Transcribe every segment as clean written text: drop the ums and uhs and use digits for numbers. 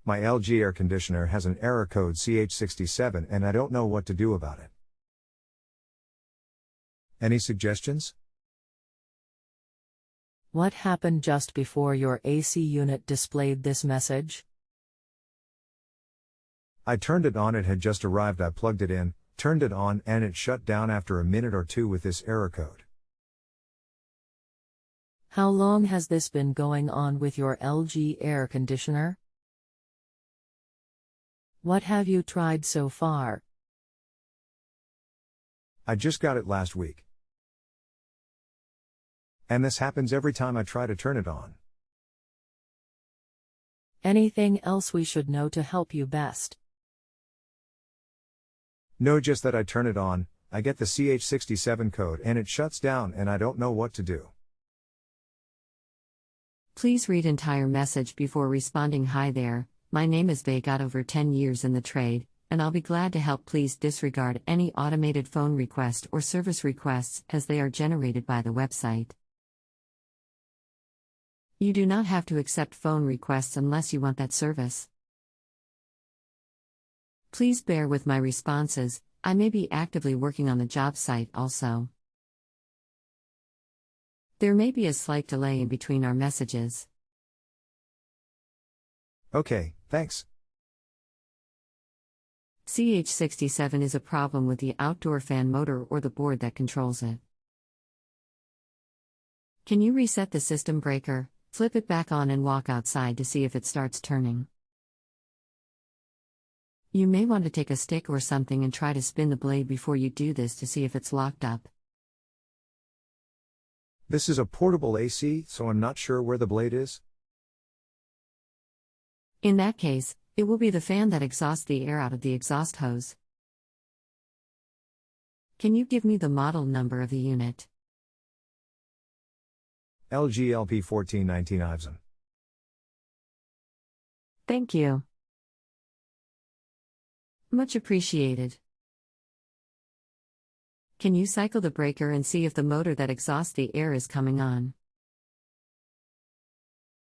My LG air conditioner has an error code CH67 and I don't know what to do about it. Any suggestions? What happened just before your AC unit displayed this message? I turned it on, it had just arrived, I plugged it in, turned it on, and it shut down after a minute or two with this error code. How long has this been going on with your LG air conditioner? What have you tried so far? I just got it last week. And this happens every time I try to turn it on. Anything else we should know to help you best? No, just that I turn it on, I get the CH67 code and it shuts down and I don't know what to do. Please read entire message before responding. Hi there, my name is Vay, got over 10 years in the trade, and I'll be glad to help. Please disregard any automated phone request or service requests as they are generated by the website. You do not have to accept phone requests unless you want that service. Please bear with my responses, I may be actively working on the job site also. There may be a slight delay in between our messages. Okay, thanks. CH67 is a problem with the outdoor fan motor or the board that controls it. Can you reset the system breaker, flip it back on and walk outside to see if it starts turning? You may want to take a stick or something and try to spin the blade before you do this to see if it's locked up. This is a portable AC, so I'm not sure where the blade is. In that case, it will be the fan that exhausts the air out of the exhaust hose. Can you give me the model number of the unit? LG LP1419 Ivson. Thank you. Much appreciated. Can you cycle the breaker and see if the motor that exhausts the air is coming on?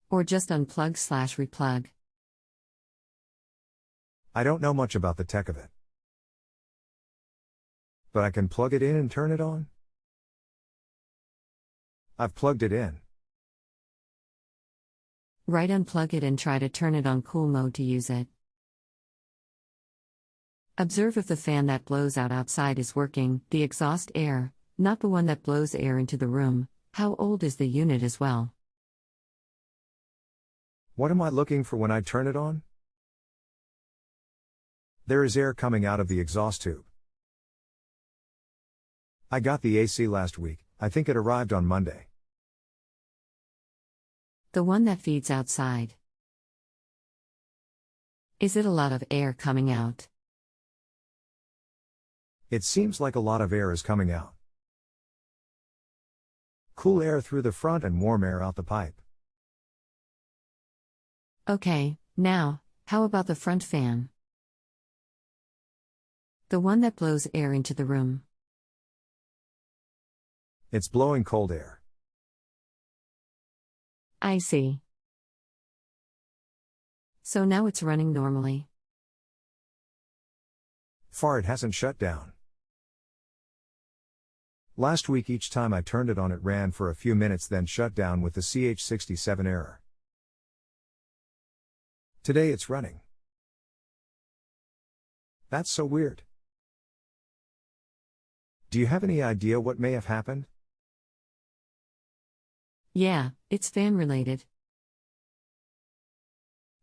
Or just unplug/replug? I don't know much about the tech of it. But I can plug it in and turn it on? I've plugged it in. Right, unplug it and try to turn it on cool mode to use it. Observe if the fan that blows out outside is working, the exhaust air, not the one that blows air into the room. How old is the unit as well? What am I looking for when I turn it on? There is air coming out of the exhaust tube. I got the AC last week, I think it arrived on Monday. The one that feeds outside. Is it a lot of air coming out? It seems like a lot of air is coming out. Cool air through the front and warm air out the pipe. Okay, now, how about the front fan? The one that blows air into the room. It's blowing cold air. I see. So now it's running normally. Far it hasn't shut down. Last week each time I turned it on it ran for a few minutes then shut down with the CH67 error. Today it's running. That's so weird. Do you have any idea what may have happened? Yeah, it's fan related.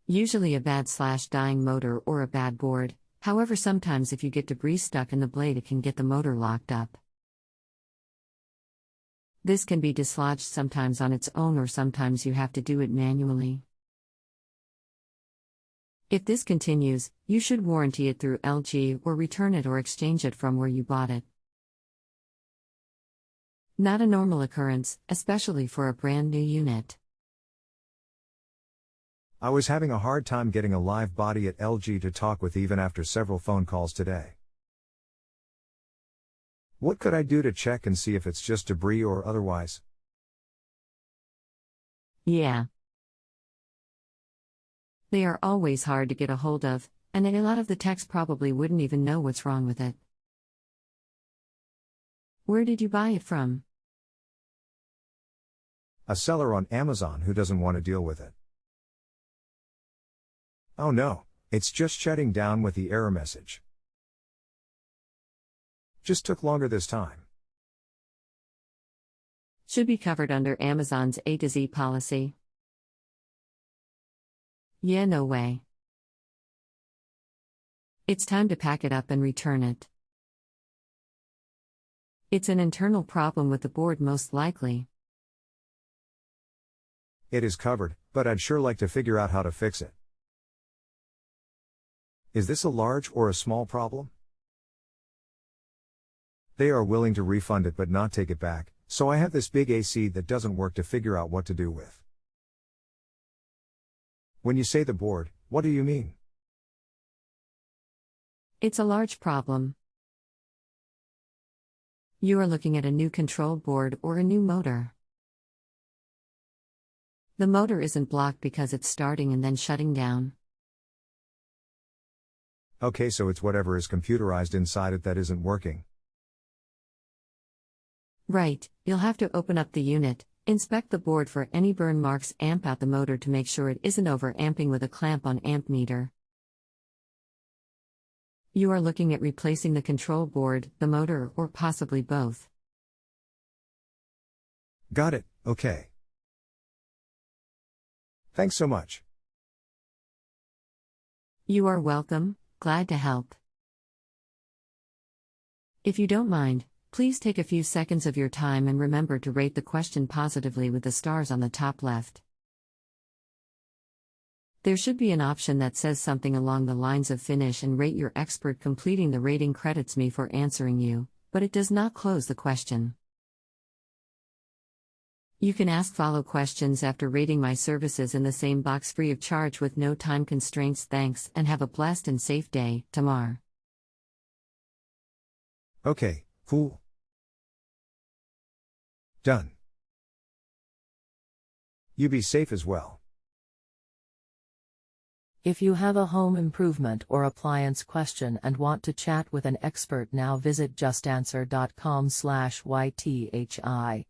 Usually a bad/dying motor or a bad board. However, sometimes if you get debris stuck in the blade it can get the motor locked up. This can be dislodged sometimes on its own or sometimes you have to do it manually. If this continues, you should warranty it through LG or return it or exchange it from where you bought it. Not a normal occurrence, especially for a brand new unit. I was having a hard time getting a live body at LG to talk with even after several phone calls today. What could I do to check and see if it's just debris or otherwise? Yeah. They are always hard to get a hold of, and a lot of the techs probably wouldn't even know what's wrong with it. Where did you buy it from? A seller on Amazon who doesn't want to deal with it. Oh no, it's just shutting down with the error message. Just took longer this time. Should be covered under Amazon's A to Z policy. Yeah, no way. It's time to pack it up and return it. It's an internal problem with the board most likely. It is covered, but I'd sure like to figure out how to fix it. Is this a large or a small problem? They are willing to refund it but not take it back, so I have this big AC that doesn't work to figure out what to do with. When you say the board, what do you mean? It's a large problem. You are looking at a new control board or a new motor. The motor isn't blocked because it's starting and then shutting down. Okay, so it's whatever is computerized inside it that isn't working. Right, you'll have to open up the unit, inspect the board for any burn marks, amp out the motor to make sure it isn't over-amping with a clamp on amp meter. You are looking at replacing the control board, the motor, or possibly both. Got it, okay. Thanks so much. You are welcome, glad to help. If you don't mind, please take a few seconds of your time and remember to rate the question positively with the stars on the top left. There should be an option that says something along the lines of finish and rate your expert. Completing the rating credits me for answering you, but it does not close the question. You can ask follow questions after rating my services in the same box free of charge with no time constraints. Thanks and have a blessed and safe day, Tamar. Okay, cool. Done. You be safe as well. If you have a home improvement or appliance question and want to chat with an expert now, visit justanswer.com/ythi.